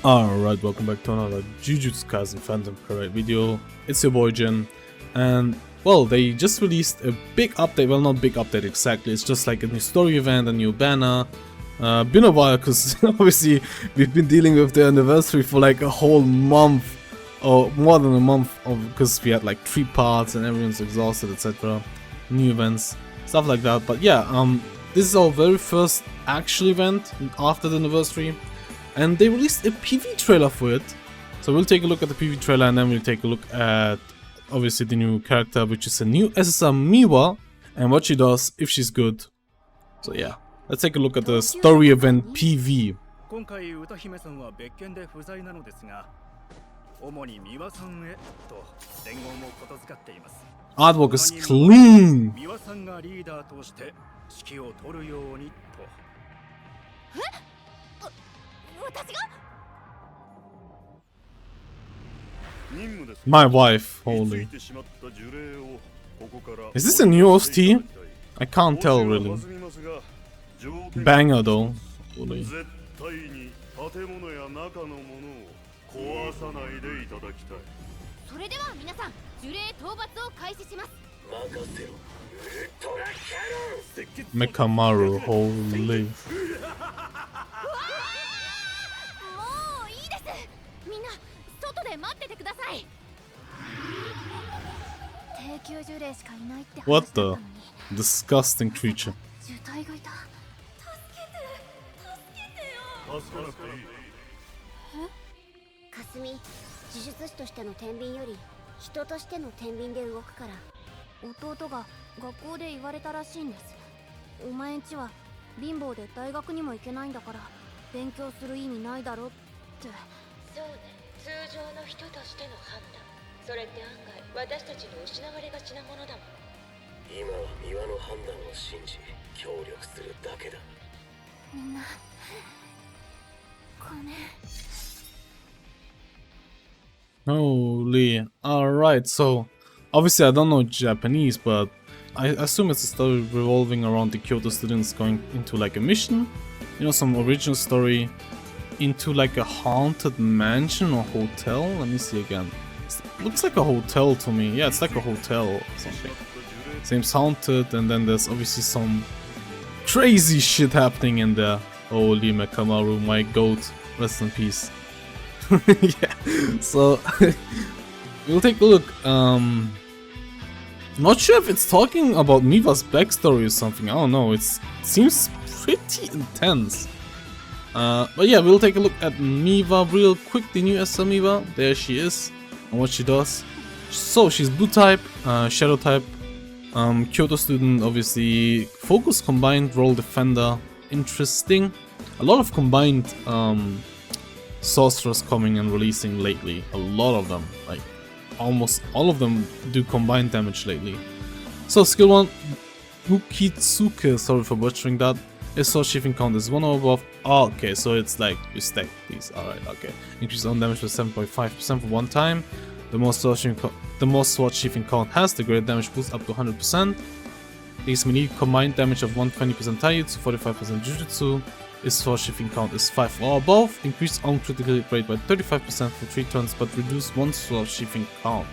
Alright, welcome back to another Jujutsu Kaisen Phantom Parade video. It's your boy Jin, and well, they just released a big update. Well, not big update exactly, it's just like a new story event, a new banner. Been a while because obviously we've been dealing with the anniversary for like a whole month or more than a month, because we had like 3 parts and everyone's exhausted, etc. New events, stuff like that. But yeah, this is our very first actual event after the anniversary. And they released a PV trailer for it. So we'll take a look at the PV trailer and then we'll take a look at obviously the new character, which is a new SSR MIWA, and what she does, if she's good. So yeah, let's take a look at the story event PV. Artwork is clean. My wife, holy. Is this a new OST? I can't tell really. Banger though. Holy. Mekamaru, holy. What the disgusting creature. Kasumi, Jujutsu としての天秤より人としての天秤で動くから。弟が学校で言われたらしいんです。お前んちは貧乏で大学にも行けないんだから勉強する意味ないだろって。そうね、通常の人としての判断。それって案外私たちに失われがちなものだもん。今は三輪の判断を信じ協力するだけだ。みんなごめん。Holy. Alright, so obviously I don't know Japanese, but I assume it's a story revolving around the Kyoto students going into like a mission, you know, some original story into like a haunted mansion or hotel. Let me see again. It looks like a hotel to me. Yeah, it's like a hotel or something. Seems haunted, and then there's obviously some crazy shit happening in there. Holy Mekamaru, my goat. Rest in peace. Yeah, so we'll take a look. Not sure if it's talking about Miwa's backstory or something. I don't know. It seems pretty intense. But yeah, we'll take a look at Miwa real quick. The new SSR MIWA. There she is, and what she does. So she's blue type, shadow type, Kyoto student. Obviously, focus, combined, role defender. Interesting. A lot of combined sorcerers coming and releasing lately. A lot of them, like almost all of them do combined damage lately. So skill 1, Bukitsuke, sorry for butchering that. His sword sheathing count is 1 or above. Oh, okay, so it's like you stack these. Alright, okay. Increase on damage by 7.5% for one time. The more sword sheathing count has, the greater damage boost up to 100%. These melee combined damage of 120% Taijutsu, 45% Jujutsu. His sword sheathing count is 5 or above. Increase on critical hit rate by 35% for 3 turns, but reduce 1 sword sheathing count.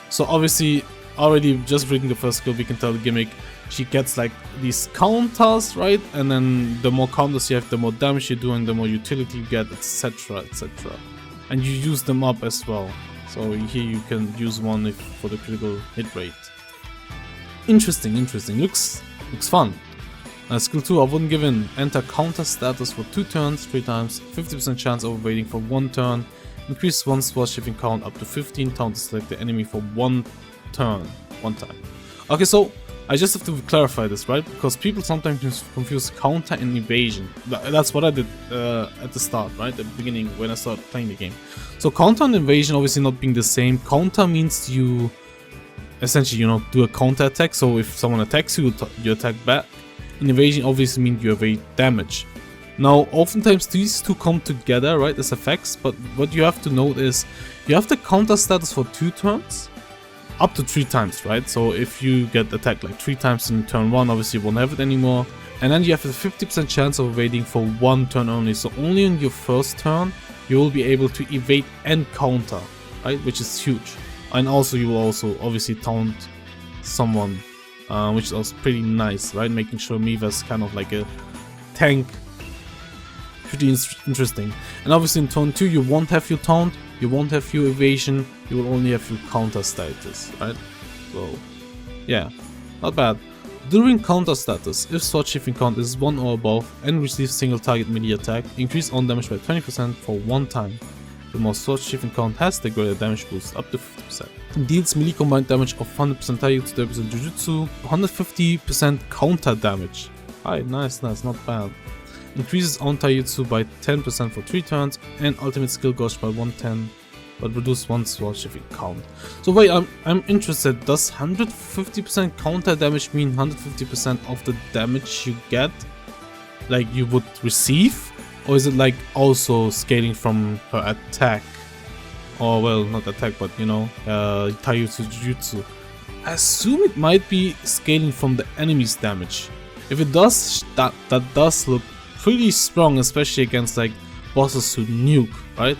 So obviously, already just reading the first skill, we can tell the gimmick. She gets like these counters, right? And then the more counters you have, the more damage you're doing, the more utility you get, etc, etc. And you use them up as well. So here you can use one for the critical hit rate. Interesting, interesting. Looks fun. Skill 2, I wouldn't give in. Enter counter status for 2 turns, 3 times, 50% chance of evading for 1 turn. Increase 1 sword sheathing count up to 15 times to select the enemy for 1 turn, 1 time. Okay, so I just have to clarify this, right? Because people sometimes confuse counter and evasion. That's what I did at the start, right? At the beginning when I started playing the game. So counter and evasion obviously not being the same. Counter means you essentially, you know, do a counter attack. So if someone attacks you, you attack back. And evasion obviously means you evade damage. Now, oftentimes these two come together, right, as effects, but what you have to note is you have the counter status for 2 turns, up to 3 times, right? So if you get attacked like 3 times in turn 1, obviously you won't have it anymore. And then you have a 50% chance of evading for 1 turn only, so only on your first turn you will be able to evade and counter, right? Which is huge. And also you will also obviously taunt someone, which is also pretty nice, right? Making sure MIWA is kind of like a tank. Pretty interesting. And obviously in turn 2 you won't have your taunt, you won't have your evasion, you will only have your counter status, right? So yeah, not bad. During counter status, if sword shifting count is 1 or above and receives single target melee attack, increase on damage by 20% for 1 time. The more sword shifting count has, the greater damage boost up to 50%. Deals melee combined damage of 100% Taijutsu, 30% Jujutsu, 150% counter damage. Alright, nice, not bad. Increases on Taijutsu by 10% for 3 turns and ultimate skill gauge by 110, but reduce 1 sword shifting count. So wait, I'm interested. Does 150% counter damage mean 150% of the damage you get, like you would receive, or is it like also scaling from her attack? Or well, not attack, but you know, Taijutsu Jujutsu. I assume it might be scaling from the enemy's damage. If it does, that does look pretty strong, especially against like bosses who nuke, right?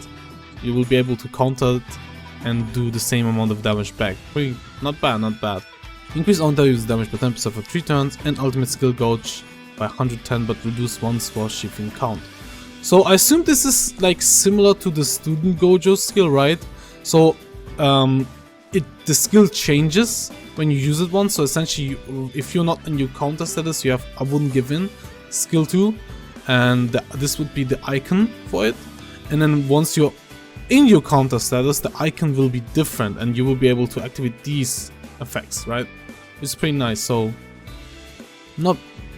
You will be able to counter it and do the same amount of damage back. Pretty, not bad, not bad. Increase on Taijutsu damage by 10% for 3 turns and ultimate skill gauge by 110, but reduce 1 sword shifting count. So I assume this is like similar to the student Gojo skill, right? So the skill changes when you use it once. So essentially, if you're not in your counter status, you have I wouldn't give in skill 2, and this would be the icon for it. And then once you're in your counter status, the icon will be different, and you will be able to activate these effects, right? It's pretty nice. So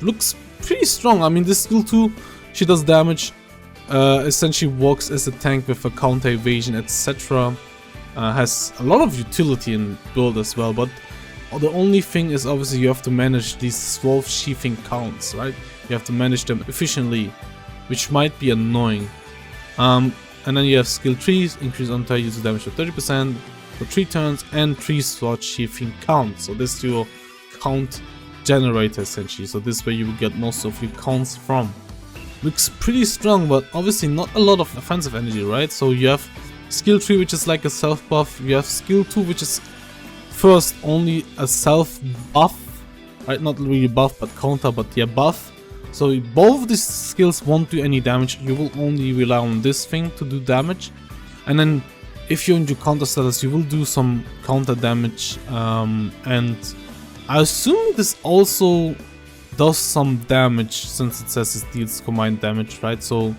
looks pretty strong. I mean, this skill 2, she does damage. Essentially works as a tank with a counter evasion, etc. Has a lot of utility in build as well, but the only thing is obviously you have to manage these sword sheathing counts, right? You have to manage them efficiently, which might be annoying. And then you have skill 3, increase on Taijutsu damage by 30% for 3 turns and 3 sword sheathing count. So this is your count generator essentially. So this way you will get most of your counts from. Looks pretty strong, but obviously not a lot of offensive energy, right? So you have skill 3, which is like a self buff. You have skill 2, which is first only a self buff, right? Not really buff, but counter, but yeah, buff. So both of these skills won't do any damage. You will only rely on this thing to do damage. And then if you're in your counter status, you will do some counter damage. And I assume this also does some damage, since it says it deals combined damage, right? So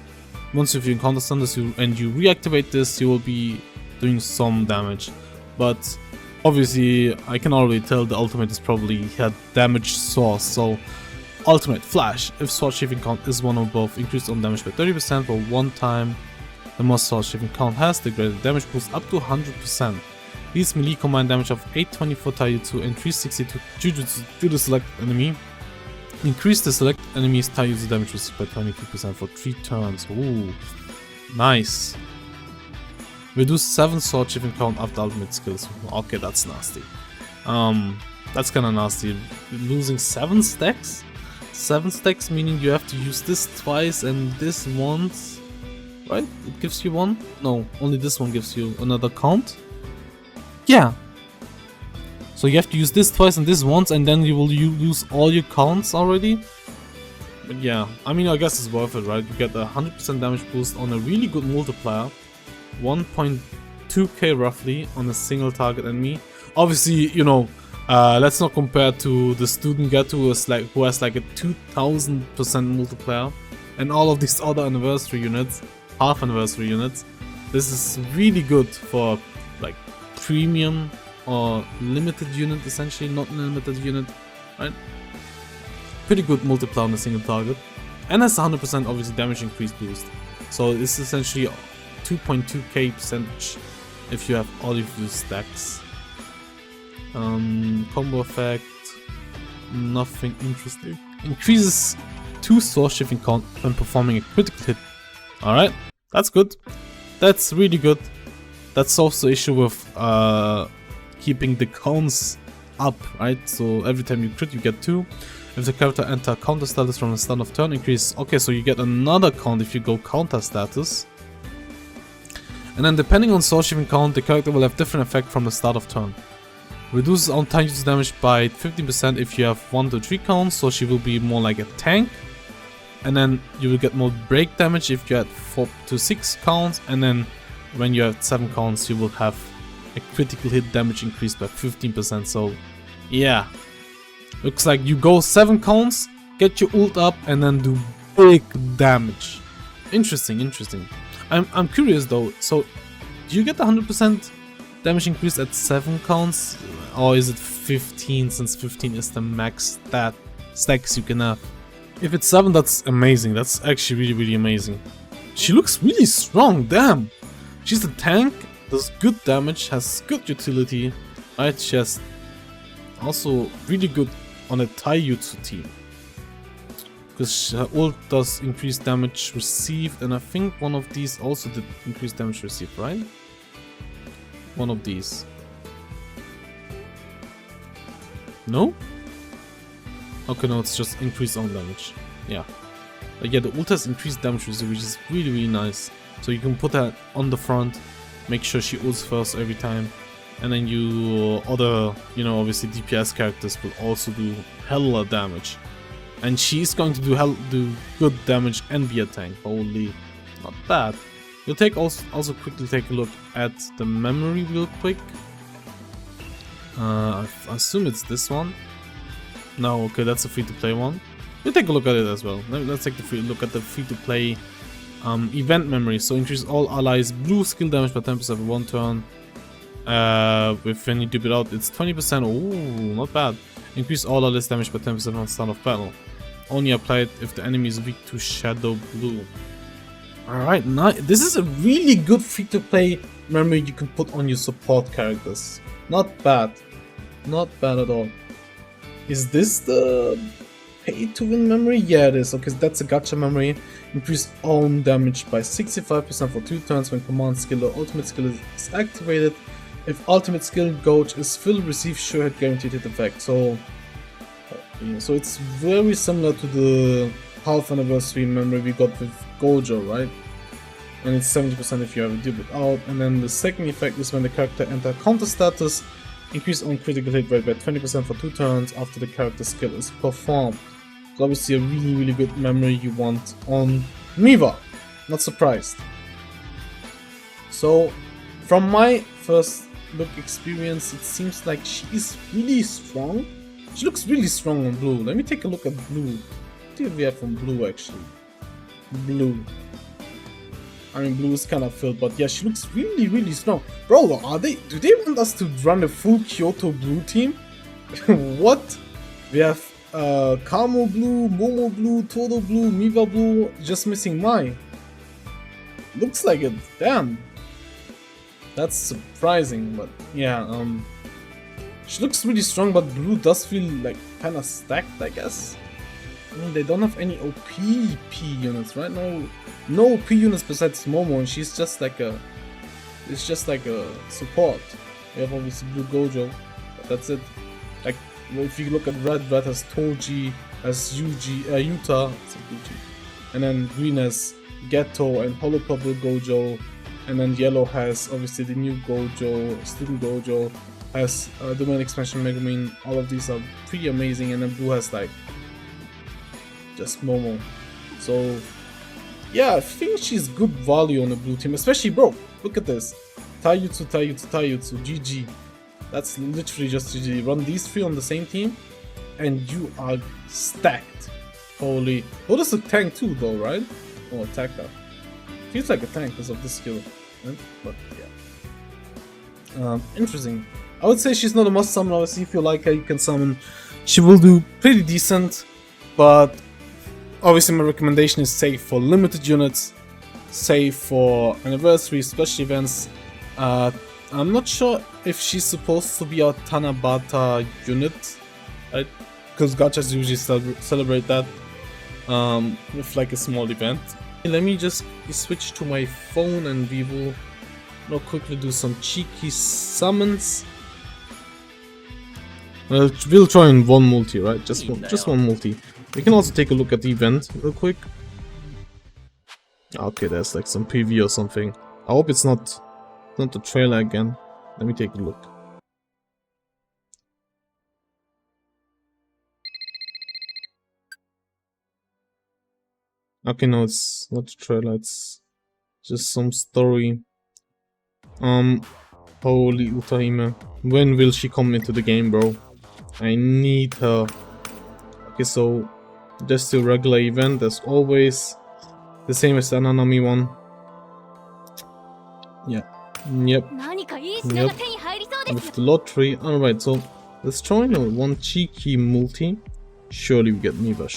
once you're in counter status and you reactivate this, you will be doing some damage. But obviously I can already tell the ultimate is probably had damage source. So ultimate flash, if sword sheathing count is 1 or above, increase on damage by 30% for 1 time. The more sword sheathing count has, the greater damage boost up to 100%. These melee combined damage of 820 for Taijutsu and 360 to Jujutsu to the select enemy. Increase the select enemy's Taijutsu damage received by 22% for 3 turns. Ooh, nice. Reduce 7 sword shifting count after ultimate skills. Okay, that's nasty. That's kinda nasty. Losing 7 stacks? 7 stacks meaning you have to use this twice and this once, right? It gives you 1? No, only this one gives you another count? Yeah. So you have to use this twice and this once, and then you will lose all your counts already. But yeah, I mean, I guess it's worth it, right? You get a 100% damage boost on a really good multiplier. 1.2k roughly on a single target enemy. Obviously, you know, let's not compare to the student Gato who has like a 2000% multiplier. And all of these other anniversary units, half anniversary units. This is really good for like premium or limited unit, essentially, not limited unit, right? Pretty good multiplier on a single target. And has 100% obviously damage increase boost. So it's essentially 2.2k percentage if you have all of these stacks. Combo effect, nothing interesting. Increases 2 sword shifting count when performing a critical hit. Alright, that's good. That's really good. That solves the issue with keeping the counts up, right? So every time you crit, you get 2. If the character enter counter status from the start of turn, increase. Okay, so you get another count if you go counter status. And then depending on soul shifting count, the character will have different effect from the start of turn. Reduces on taijutsu damage by 15% if you have 1 to 3 counts, so she will be more like a tank. And then you will get more break damage if you had 4 to 6 counts, and then when you have 7 counts you will have a critical hit damage increase by 15%, so yeah. Looks like you go 7 counts, get your ult up, and then do big damage. Interesting, interesting. I'm curious though, so do you get the 100% damage increase at 7 counts, or is it 15, since 15 is the max stacks you can have? If it's 7, that's amazing. That's actually really, really amazing. She looks really strong, damn! She's a tank, does good damage, has good utility, right? She has also really good on a taijutsu team. Because her ult does increase damage received, and I think one of these also did increase damage received, right? One of these. No? Okay, no, it's just increased own damage. Yeah. But yeah, the ult has increased damage received, which is really, really nice. So you can put that on the front, make sure she ults first every time. And then you other, you know, obviously DPS characters will also do hella damage. And she's going to do good damage and be a tank. Holy, not bad. We'll also quickly take a look at the memory real quick. I assume it's this one. No, okay, that's a free-to-play one. We'll take a look at it as well. Let's take a look at the free-to-play event memory. So increase all allies blue skill damage by 10% for 1 turn. When you dip it out, it's 20%. Ooh, not bad. Increase all allies damage by 10% on start of battle. Only applied if the enemy is weak to shadow blue. Alright, this is a really good free-to-play memory you can put on your support characters. Not bad. Not bad at all. Is this the pay-to-win memory? Yeah, it is. Okay, so that's a gacha memory. Increase own damage by 65% for 2 turns when command skill or ultimate skill is activated. If ultimate skill gauge is filled, receive sure hit guaranteed hit effect. So it's very similar to the half anniversary memory we got with Gojo, right? And it's 70% if you ever dip it out. And then the second effect is when the character enters counter status, increase on critical hit rate by 20% for 2 turns after the character skill is performed. So obviously a really, really good memory you want on MIWA. Not surprised. So from my first look experience, it seems like she is really strong. She looks really strong on blue. Let me take a look at blue. What do we have from blue actually? Blue. I mean, blue is kind of filled, but yeah, she looks really, really strong. Bro, do they want us to run a full Kyoto blue team? What? We have Kamo blue, Momo blue, Todo blue, MIWA blue, just missing Mai. Looks like it. Damn. That's surprising, but yeah, she looks really strong, but blue does feel like kind of stacked, I guess. I mean, they don't have any OP P units, right? No OP units besides Momo, and she's just like a support. We have obviously blue Gojo, but that's it. Like, if you look at red has Toji, has Yuta, and then green has Geto and Holo Purple Gojo, and then yellow has obviously the new Gojo, student Gojo, has Domain Expansion Megumin. All of these are pretty amazing, and then blue has like just Momo. So yeah, I think she's good value on the blue team, especially, bro, look at this. Taijutsu, GG. That's literally just GG. Run these 3 on the same team and you are stacked. Holy. Oh, this is a tank too though, right? Oh, attacker. Feels like a tank because of this skill. But yeah. Interesting. I would say she's not a must summon. Obviously, if you like her, you can summon. She will do pretty decent, but obviously my recommendation is save for limited units, save for anniversary, special events. I'm not sure if she's supposed to be a Tanabata unit, right? Because gachas usually celebrate that with like a small event. Let me just switch to my phone and we will quickly do some cheeky summons. We'll try in one multi, right? Just one multi. We can also take a look at the event real quick. Okay, there's like some PV or something. I hope it's not Not the trailer again. Let me take a look. Okay, no, it's not the trailer, it's just some story. Holy Utahime. When will she come into the game, bro? I need her. Okay, so just the regular event, as always. The same as the Ananami one. Yeah. Yep. With the lottery. Alright, so let's try one cheeky multi. Surely we get MIWA,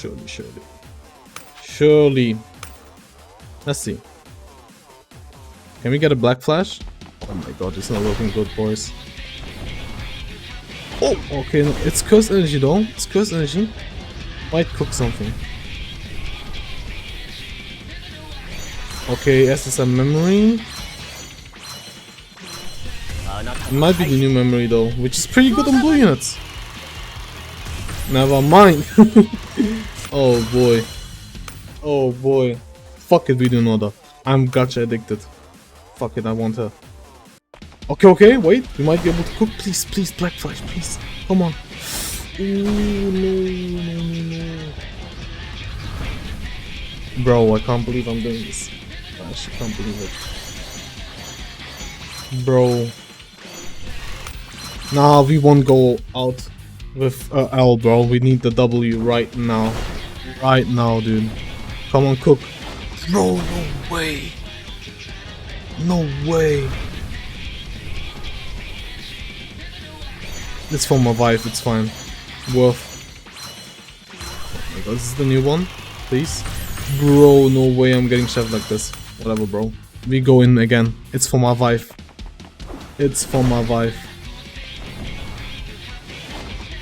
surely. Let's see. Can we get a black flash? Oh my god, it's not looking good, boys. Oh, okay, no, it's cursed energy though. It's cursed energy. Might cook something. Okay, SSR memory. It might be the new memory though, which is pretty good on blue units. Never mind. Oh boy. Oh boy. Fuck it, we do know that. I'm gacha addicted. Fuck it, I want her. Okay, wait. We might be able to cook. Please, black flash, please. Come on. Ooh, no. Bro, I can't believe I'm doing this. I actually can't believe it. Bro. Nah, we won't go out with L, bro. We need the W right now. Right now, dude. Come on, cook. Bro, no way. No way. It's for my wife, it's fine. Worth. Oh my god, this is the new one? Please? Bro, no way I'm getting chef like this. Whatever, bro. We go in again. It's for my wife. It's for my wife.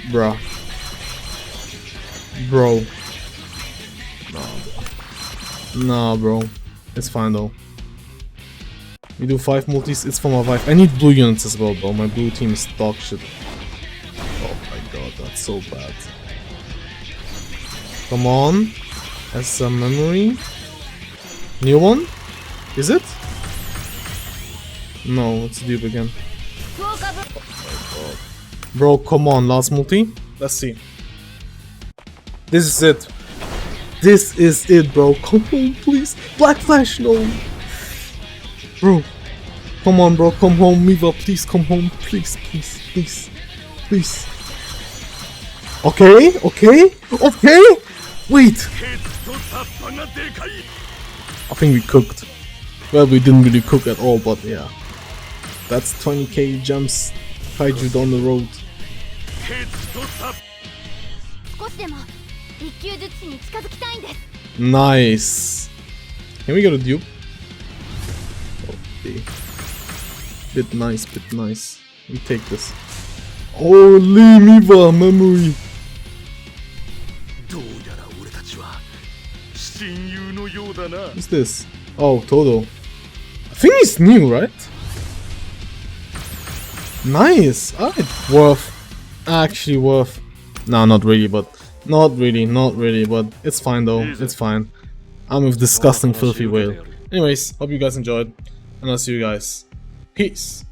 Bruh. Bro. Nah, bro. It's fine though. We do 5 multis, it's for my wife. I need blue units as well, bro. My blue team is dog shit. Oh my god, that's so bad. Come on. As some memory. New one? Is it? No, it's dupe again. Oh my god. Bro, come on, last multi. Let's see. This is it. This is it, bro. Come on, please. Black Flash, no. Bro. Come on, bro. Come home. MIWA, please come home. Please. Okay. Wait. I think we cooked. Well, we didn't really cook at all, but yeah. That's 20k gems. Kaiju down the road. Nice. Can we get a dupe? Okay. Bit nice. We take this. Holy MIWA memory. What's this? Oh, Todo. I think it's new, right? Nice. Alright. Worth. Actually worth. No, not really, but not really, but it's fine though. It's fine. I'm with disgusting filthy whale. Anyways, hope you guys enjoyed, and I'll see you guys. Peace.